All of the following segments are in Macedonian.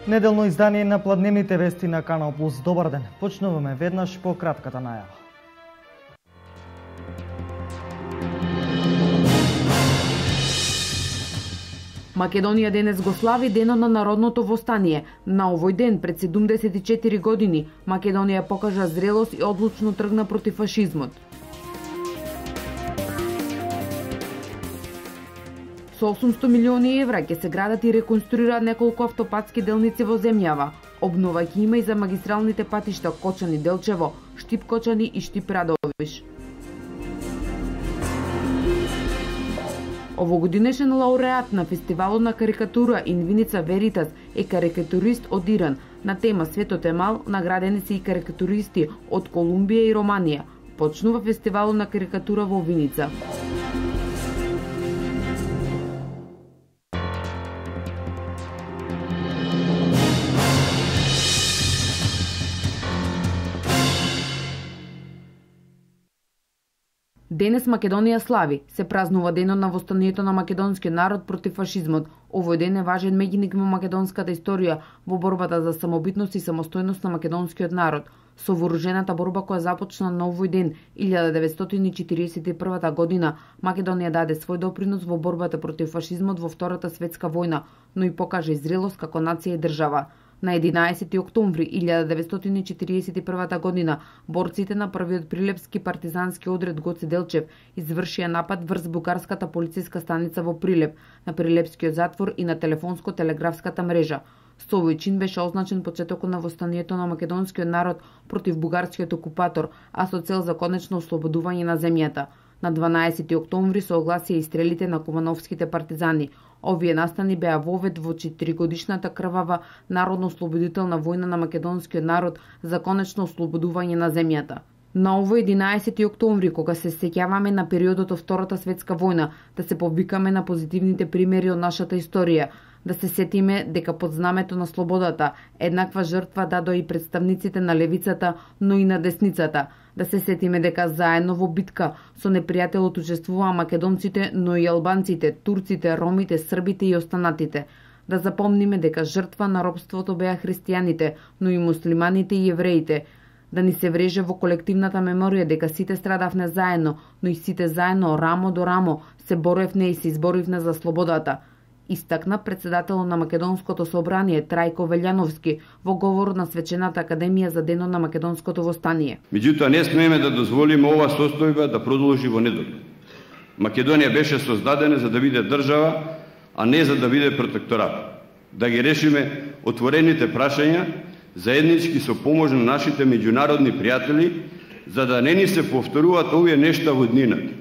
Неделно издание на Пладневните вести на Канал Плюс. Добар ден. Почнуваме веднаш по кратката најава. Македонија денес го слави денот на народното востание. На овој ден пред 74 години Македонија покажа зрелост и одлучно тргна против фашизмот. Со 800 милиони евра ќе се градат и реконструираат неколку автопатски делници во земјава. Обнова ќе има и за магистралните патишта Кочани-Делчево, Штип-Кочани и Штип-Радовиш. Овогодинешен лауреат на фестивалот на карикатура Инвиница Веритас е карикатурист од Иран. На тема Светот е мал наградени се и карикатуристи од Колумбија и Романија. Почнува фестивалот на карикатура во Виница. Денес Македонија слави, се празнува денот на востанието на македонскиот народ против фашизмот. Овој ден е важен меѓиник во македонската историја во борбата за самобитност и самостојност на македонскиот народ. Со вооружената борба која започна на овој ден, 1941 година, Македонија даде свој допринос во борбата против фашизмот во Втората светска војна, но и покажа и зрелост како нација и држава. На 11 октомври 1941 година борците на првиот прилепски партизански одред Гоце Делчев извршија напад врз бугарската полициска станица во Прилеп, на Прилепскиот затвор и на телефонско-телеграфската мрежа. Со овој чин беше означен почетокот на востанието на македонскиот народ против бугарскиот окупатор, а со цел за конечно ослободување на земјата. На 12 октомври се огласија и стрелите на кумановските партизани. Овие настани беа вовед во 4-годишната крвава народно-ослободителна војна на македонскиот народ за конечно ослободување на земјата. На овој 11 октомври, кога се сеќаваме на периодот од Втората светска војна, да се повикаме на позитивните примери од нашата историја, да се сетиме дека под знамето на слободата еднаква жртва дадоа и представниците на левицата, но и на десницата. Да се сетиме дека заедно во битка со непријателот учествуваа македонците, но и албанците, турците, ромите, србите и останатите. Да запомниме дека жртва на робството беа христијаните, но и муслиманите и евреите. Да ни се вреже во колективната меморија дека сите страдавне заедно, но и сите заедно рамо до рамо се боревне и се изборивне за слободата. Истакна председателот на Македонското собрание Трајко Велјановски во говор на Свечената академија за денот на македонското востание. Меѓутоа не смееме да дозволиме ова состојба да продолжи во недоглед. Македонија беше создадена за да биде држава, а не за да биде протекторат. Да ги решиме отворените прашања заеднички со помош на нашите меѓународни пријатели, за да не ни се повторуваат овие нешта во днината.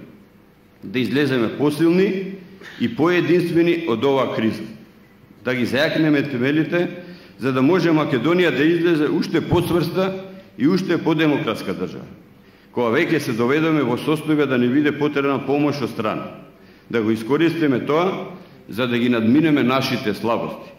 Да излеземе посилни и поединствени од оваа криза. Да ги зајакнеме темелите, за да може Македонија да излезе уште подсврста и уште подемократска држава. Кога веќе се доведеме во состојба да не биде потребна помош од страна. Да го искористиме тоа, за да ги надминеме нашите слабости.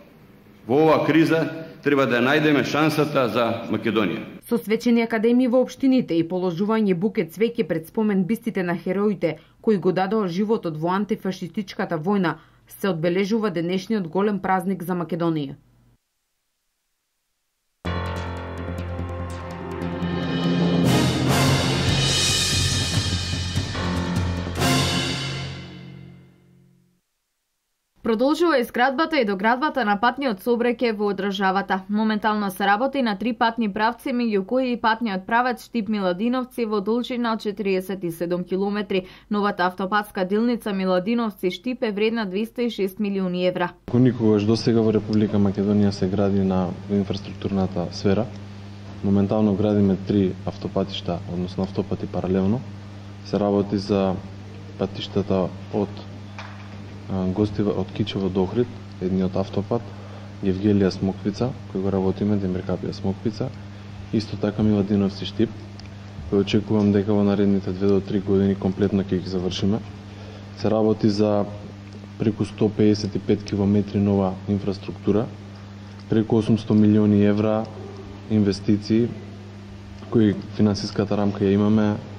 Во оваа криза треба да најдеме шансата за Македонија. Со свечени академии во општините и положување букет цвеќе пред спомен бистите на хероите кои го дадоа животот во антифашистичката војна, се одбележува денешниот голем празник за Македонија. Продолжува изградбата и доградбата на патниот сообраќај во државата. Моментално се работи на 3 патни правци, меѓу кои и патниот правец Штип-Миладиновци во должина од 47 км. Новата автопатска дилница Миладиновци-Штип е вредна 206 милиони евра. Никогаш досега во Република Македонија се гради на инфраструктурната сфера. Моментално градиме 3 автопатишта, односно автопати паралелно. Се работи за патиштата од Гостива од Кичево до Охрид, едниот автопат, Евгелија Смоквица, кој го работиме, Демиркапија Смоквица, исто така Миладиновци-Штип, кој очекувам дека во наредните 2 до 3 години комплетно ќе ги завршиме. Се работи за преку 155 километри нова инфраструктура, преку 800 милиони евра инвестиции кои финансиската рамка ја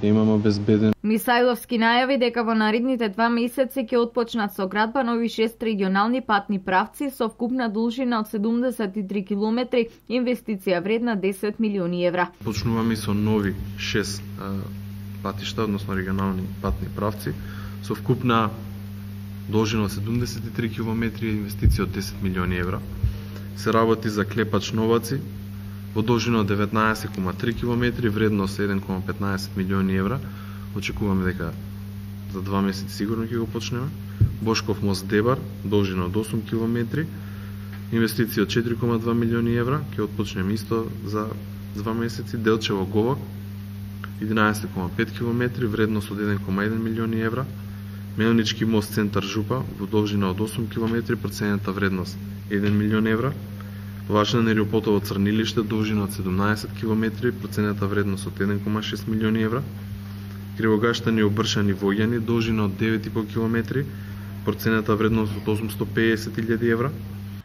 имаме обезбеден. Мисајловски најави дека во наредните 2 месеци ќе отпочнат со градба нови 6 регионални патни правци со вкупна должина од 73 километри, инвестиција вредна 10 милиони евра. Почнуваме со нови 6 патишта, односно регионални патни правци, со вкупна должина од 73 километри, инвестиција од 10 милиони евра. Се работи за Клепач-Новаци, во должина од 19,3 км, вредност 1,15 милиони евра. Очекуваме дека за 2 месеци сигурно ќе го почнеме. Бошков мост-Дебар, должина од 8 км, инвестиција од 4,2 милиони евра, ќе отпочнеме исто за 2 месеци. Делчево-Говак, 11,5 км, вредност од 1,1 милиони евра. Мелнички мост центар Жупа, во должина од 8 км, проценета вредност 1 милион евра. Важна Нериопотово Црнилиште, должина од 17 км, проценета вредност од 1,6 милиони евра. Кривогаштани Обршани Воѓани, должина од 9,5 км, проценета вредност од 850.000 евра.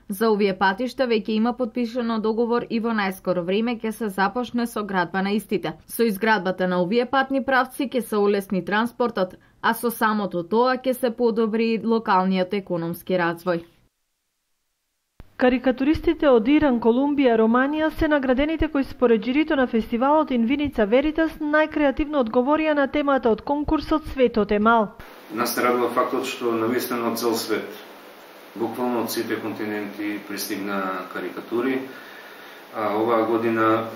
За овие патишта веќе има подпишано договор и во најскоро време ќе се започне со градба на истите. Со изградбата на овие патни правци ќе се улесни транспортот, а со самото тоа ќе се подобри локалниот економски развој. Карикатуристите од Иран, Колумбија, Романија се наградените кои според жирито на фестивалот Инвиница Веритас најкреативно одговорија на темата од конкурсот Светот е мал. Нас не радува фактот што навистина од цел свет, буквално од сите континенти пристигна карикатури. Оваа година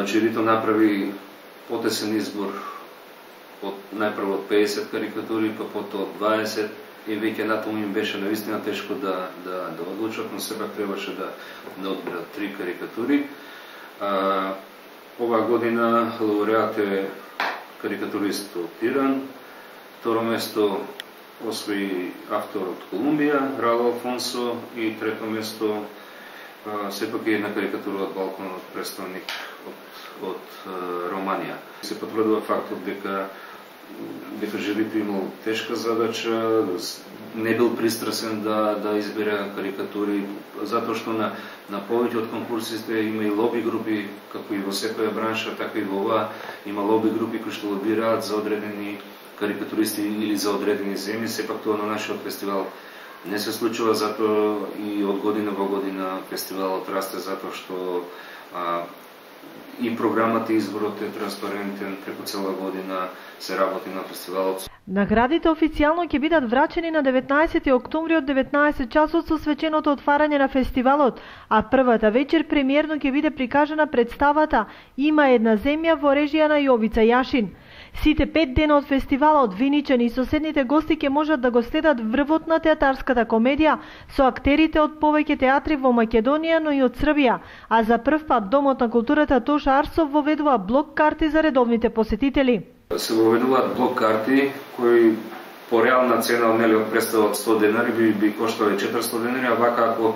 жирито направи потесен избор од најпрво од 50 карикатури, па потоа од 20, и веќе натаму им беше навистина тешко да одлучат, но сепак требаше да одберат 3 карикатури. Оваа година лауреат е карикатурист од Иран, второ место освои автор од Колумбија, Раул Алфонсо, и трето место сепак е една карикатура од Балканот, представник од Романија. Се потврдува фактот дека жирито имал тешка задача, не бил пристрасен да избере карикатури, затоа што на повеќе од конкурсите има и лоби групи, како и во секоја бранша, така и во ова има лоби групи кои што лобираат за одредени карикатуристи или за одредени земји. Сепак тоа на нашиот фестивал не се случува, затоа и од година во година фестивалот расте, затоа што и програмата и изборот е транспарентен, преку цела година се работи на фестивалот. Наградите официјално ќе бидат врачени на 19 октомври од 19 часот со свеченото отварање на фестивалот, а првата вечер премиерно ќе биде прикажана представата Има една земја во режија на Јовица Јашин. Сите 5 дена од фестивалот виничани и соседните гости ќе можат да го следат врвот на театарската комедија со актерите од повеќе театри во Македонија, но и од Србија, а за прв пат Домот на културата Тоша Арсов воведува блок карти за редовните посетители. Се воведуваат блок карти кои по реална цена од представа од 100 денари би коштале 400 денари, а вака ако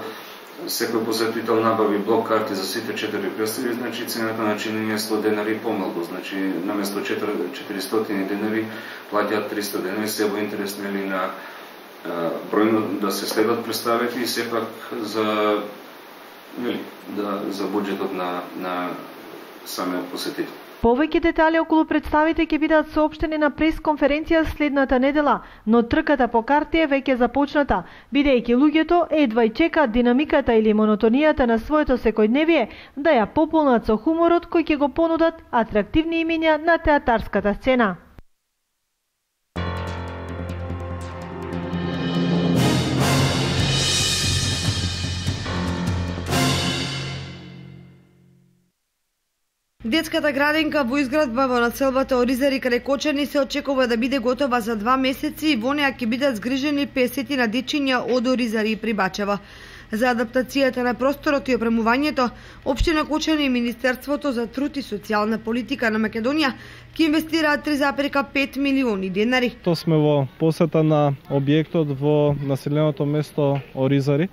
секој посетител набави блок карти за сите 4 представи, значи цената на чинење е 100 денари помалку, значи наместо 400 денари плаќаат 300 денари, се во интерес на бројно да се следат представите и сепак за буџетот на самиот посетител. Повеќе детали околу представите ќе бидат соопштени на пресконференција следната недела, но трката по карти е веќе започната, бидејќи луѓето едва и чекаат динамиката или монотонијата на своето секојдневие да ја пополнат со хуморот кој ќе го понудат атрактивни имиња на театарската сцена. Детската градинка во изградба во населбата Оризари каде Кочани се очекува да биде готова за 2 месеци и во неа ќе бидат згрижени 50 на дечиња од Оризари и Прибачево. За адаптацијата на просторот и опремувањето, Општина Кочани и Министерството за труд и социјална политика на Македонија ќе инвестираат 3,5 милиони денари. То сме во посета на објектот во населеното место Оризари,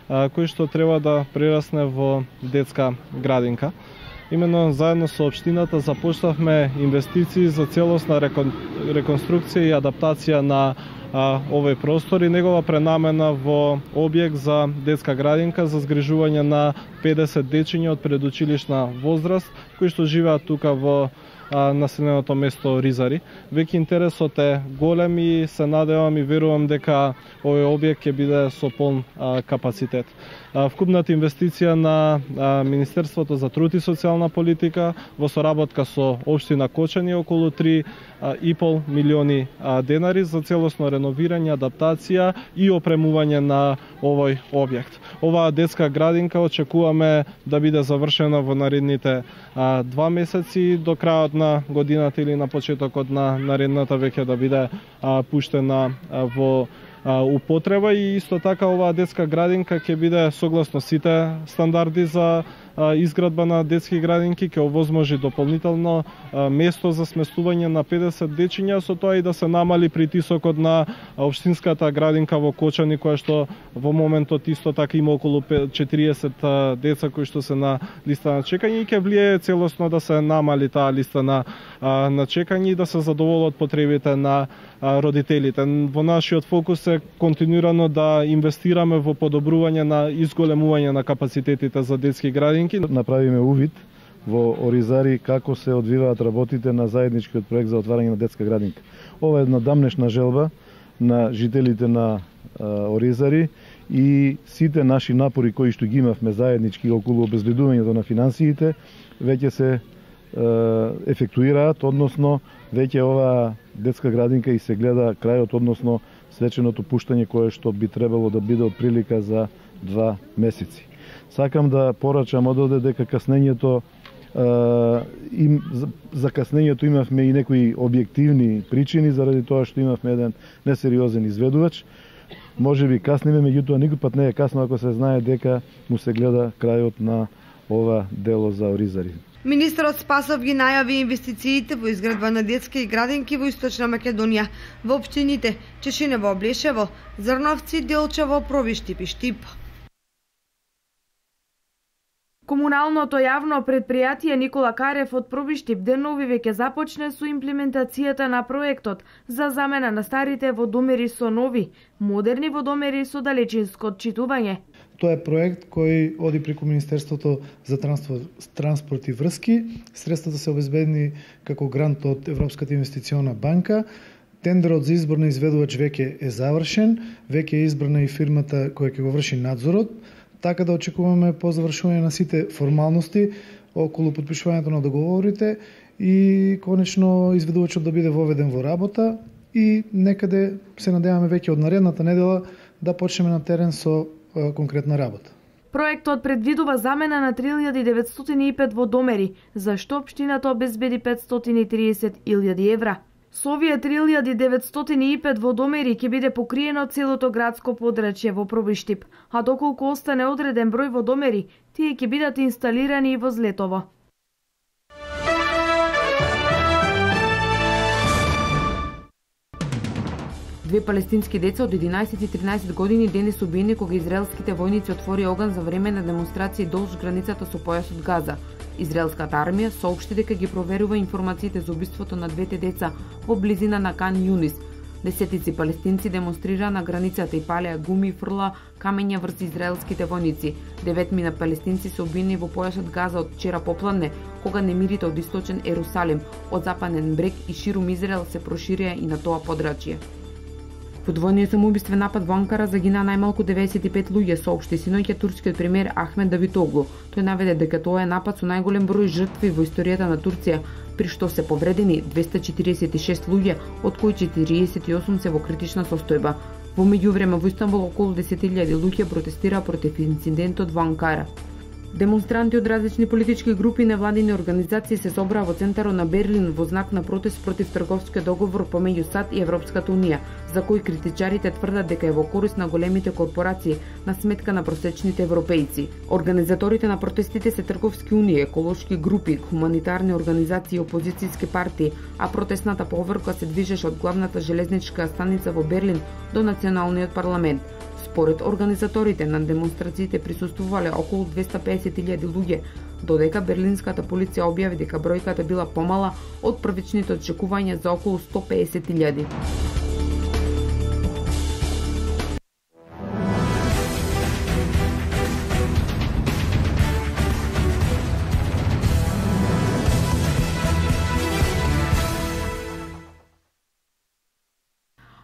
кој што треба да прерасне во детска градинка. Именно заедно со општината започнавме инвестиции за целосна реконструкција и адаптација на овој простор и негова пренамена во објект за детска градинка за згрижување на 50 дечиња од предучилишна возраст кои што живеат тука во населеното место Ризари. Веќе интересот е голем и се надевам и верувам дека овој објект ќе биде со полн капацитет. Вкупната инвестиција на Министерството за труд и социјална политика во соработка со општина Кочани околу 3,5 милиони денари за целосно реновирање, адаптација и опремување на овој објект. Оваа детска градинка очекуваме да биде завршена во наредните 2 месеци до крајот на годината или на почетокот на наредната веќе да биде пуштена во употреба и исто така оваа детска градинка ќе биде согласно сите стандарди за изградба на детски градинки, ќе овозможи дополнително место за сместување на 50 дечиња, со тоа и да се намали притисокот на општинската градинка во Кочани, која што во моментот исто така има околу 40 деца кои што се на листа на чекање и ќе влијае целосно да се намали таа листа на чекање и да се задоволат потребите на родителите. Во нашиот фокус е континуирано да инвестираме во подобрување на изголемување на капацитетите за детски градинки. Направиме увид во Оризари како се одвиваат работите на заедничкиот проект за отварање на детска градинка. Ова е една дамнешна желба на жителите на Оризари и сите наши напори кои што ги имавме заеднички околу обезбедувањето на финансиите веќе се ефектуираат, односно веќе оваа детска градинка и се гледа крајот, односно свеченото пуштање кое што би требало да биде од прилика за 2 месеци. Сакам да порачам ододе дека каснењето за каснењето имавме и некои објективни причини заради тоа што имавме еден несериозен изведувач. Може би касниме, меѓутоа никој пат не е касно ако се знае дека му се гледа крајот на ова дело за Оризари. Министерот Спасов ги најави инвестициите во изградба на детски градинки во Источна Македонија, во општините Чешинево, Блешево, Зрновци, Делчево, Пробиштип и Штип. Комуналното јавно предпријатие Никола Карев од Пробиштип денови веќе започне со имплементацијата на проектот за замена на старите водомери со нови, модерни водомери со далечинско отчитување. Тоа е проект кој оди преку Министерството за транспорт и врски. Средствата се обезбедени како грант од Европската инвестициона банка. Тендерот за избор на изведувач веќе е завршен, веќе е избрана и фирмата која ќе го врши надзорот, така да очекуваме по завршување на сите формалности околу потпишувањето на договорите и конечно изведувачот да биде воведен во работа и некаде се надеваме веќе од наредната недела да почнеме на терен со конкретна работа. Проектот предвидува замена на 3905 водомери, за што општината обезбеди 530.000 евра. Со овие 3905 водомери ќе биде покриено целото градско подрачје во Пробиштип, а доколку остане одреден број водомери, тие ќе бидат инсталирани и во Злетово. Две палестински деца од 11 и 13 години денес убиени кога израелските војници отворија оган за време на демонстрации долж границата со појасот Газа. Израелската армија соопшти дека ги проверува информациите за убиството на двете деца во близина на Кан Юнис. Десетици палестинци демонстрираа на границата и палеа гуми и фрла камења врз израелските војници. 9 палестинци се убиени во појасот Газа од вчера попладне, кога немирите од источен Ерусалим, од западен брег и ширум Израел се проширија и на тоа подрачје. Во двојниот самоубиствен напад во Анкара загинаа најмалку 95 луѓе, соопшти синоќа турскиот премиер Ахмет Давутоглу. Тој наведе дека тоа е напад со најголем број жртви во историјата на Турција, при што се повредени 246 луѓе, од кои 48 се во критична состојба. Во меѓувреме во Истанбул околу 10.000 луѓе протестираа против инцидентот во Анкара. Демонстранти од различни политички групи и невладини организации се собраа во центарот на Берлин во знак на протест против трговскиот договор помеѓу САД и Европската унија, за кој критичарите тврдат дека е во корист на големите корпорации на сметка на просечните европејци. Организаторите на протестите се трговски унии, еколошки групи, хуманитарни организации и опозицијски партии, а протестната поврка се движеше од главната железничка станица во Берлин до националниот парламент. Според организаторите на демонстрациите присуствувале околу 250.000 луѓе, додека берлинската полиција објави дека бројката била помала од првичните очекувања за околу 150.000.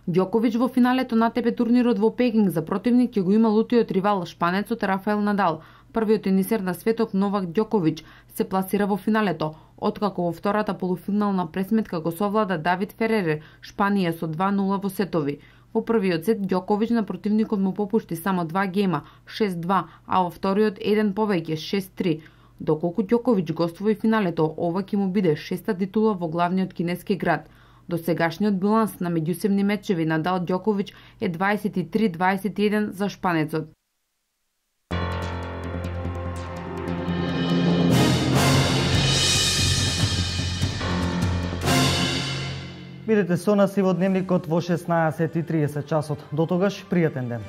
Ѓоковиќ во финалето натепе турнирот во Пекинг за противник ќе го има лутиот ривал шпанецот Рафаел Надал. Првиот тенисер на светот Новак Ѓоковиќ се пласира во финалето, откако во втората полуфинална пресметка го совлада Давид Феререр, Шпанија со 2-0 во сетови. Во првиот сет Ѓоковиќ на противникот му попушти само 2 гейма, 6-2, а во вториот еден повеќе, 6-3. Доколку Ѓоковиќ гостува и финалето, ова ќе му биде 6-та титула во главниот кинески град. До сегашниот биланс на меѓусебни мечеви Надал Ѓоковиќ е 23-21 за шпанецот. Бидете со нас и во дневникот во 16:30 часот. До тогаш, пријатен ден.